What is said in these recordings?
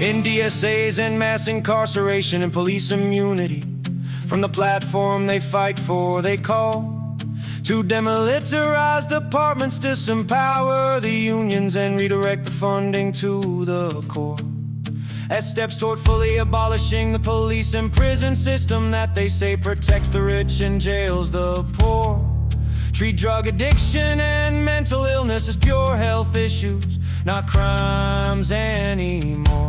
in DSAs and mass incarceration and police immunity. From the platform they fight for, they call to demilitarize departments, disempower the unions, and redirect the funding to the core. As steps toward fully abolishing the police and prison system that they say protects the rich and jails the poor. Treat drug addiction and mental illness as pure health issues, not crimes anymore.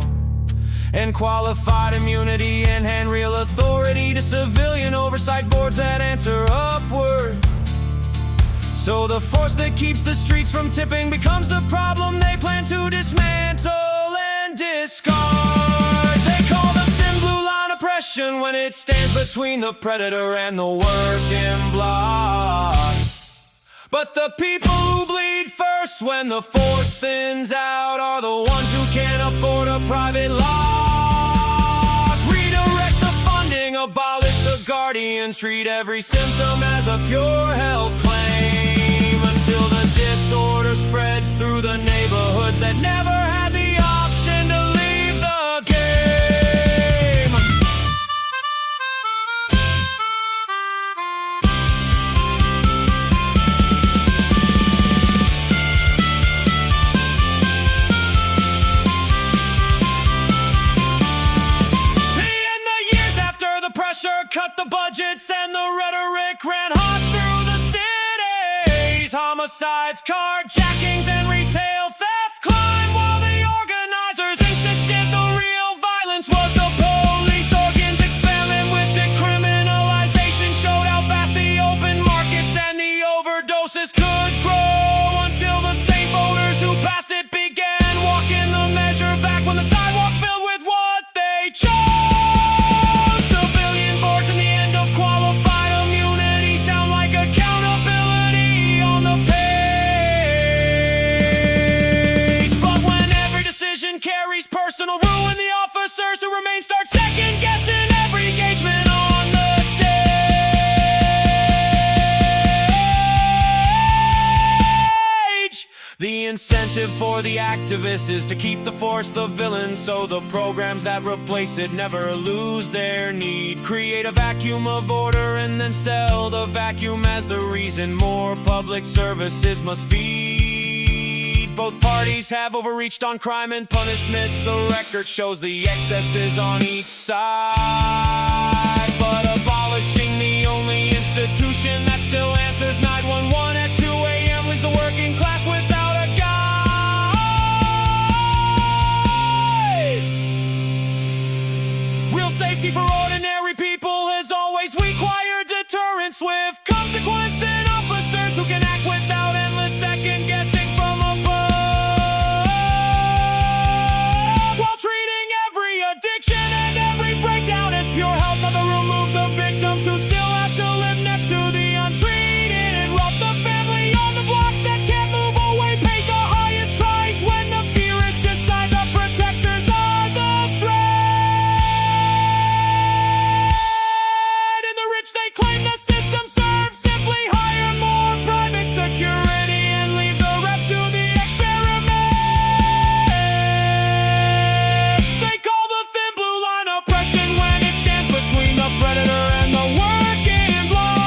And qualified immunity and hand real authority to civilian oversight boards that answer upward. So the force that keeps the streets from tipping becomes the problem they plan to dismantle and discard. They call the thin blue line oppression when it stands between the predator and the working bloc. But the people who bleed first when the force thins out are the ones who can't afford a private lock. Redirect the funding, abolish the guardians, treat every symptom as a pure health claim, until the disorder spreads through the neighborhoods that never had the option to leave the game. In the years after the pressure cut the budgets and the rhetoric ran hot through the cities, homicides, carjackings, and retail theft climbed while the organizers insisted the real violence was the police. Organs expanded with decriminalization showed how fast the open markets and the overdoses could grow, until the same voters who passed it began walking the measure back when the sidewalks filled with what they chose. Civilian boards and the end of qualified immunity sound like accountability on the page. But when every decision carries personal ruin, the officers who remain start second-guessing every engagement on the stage. The incentive for the activists is to keep the force the villain, so the programs that replace it never lose their need. Create a vacuum of order and then sell the vacuum as the reason more public services must feed. Both parties have overreached on crime and punishment. The record shows the excesses on each side. But abolishing the only institution that still answers 911 at 2 a.m. leaves the working class without a guide. Real safety for ordinary people has always required deterrence with consequence, and officers who can act without endless second guessing from above, while treating every addiction and every breakdown as pure health. Never remove the victims who still have to live next to the untreated. Rob the family on the block that can't move away, pay the highest price when the fearists decide the protectors are the threat. And the rich they claim the system serves, simply hire more private security and leave the rest to the experiment. They call the thin blue line oppression when it stands between the predator and the working bloc.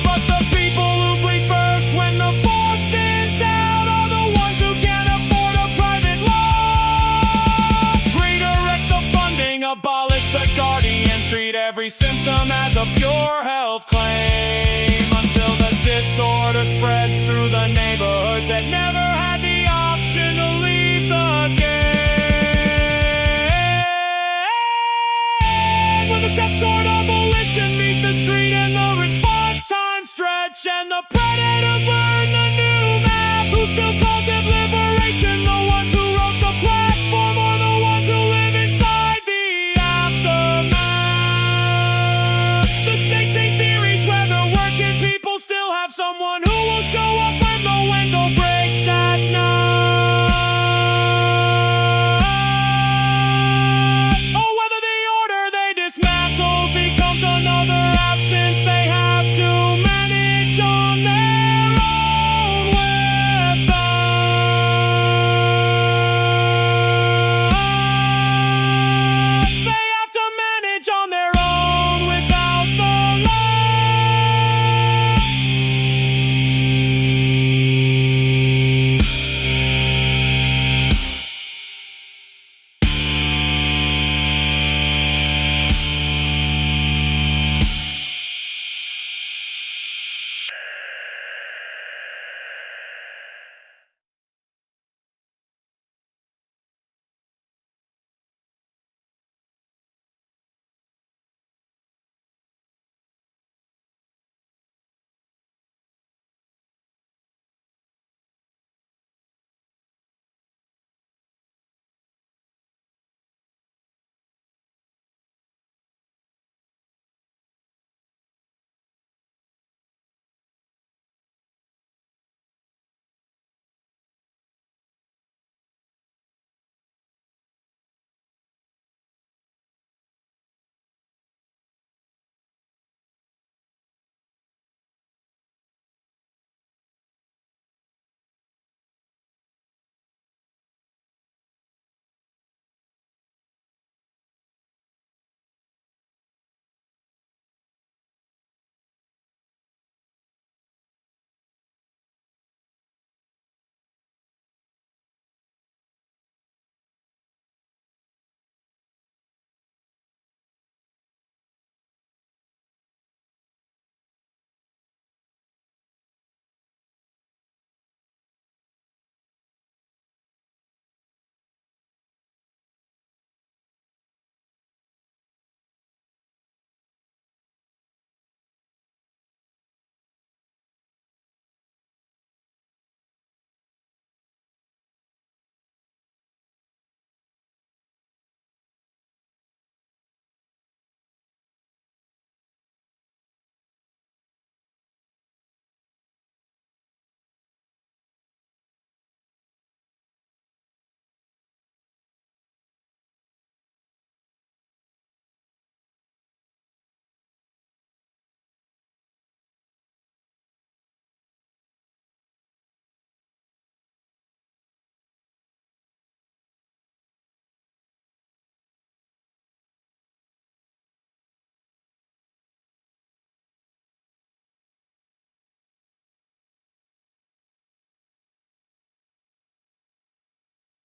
But the people who bleed first when the force thins out are the ones who can't afford a private lock. Redirect the funding, abolish the guardian, treat every symptom as a pure health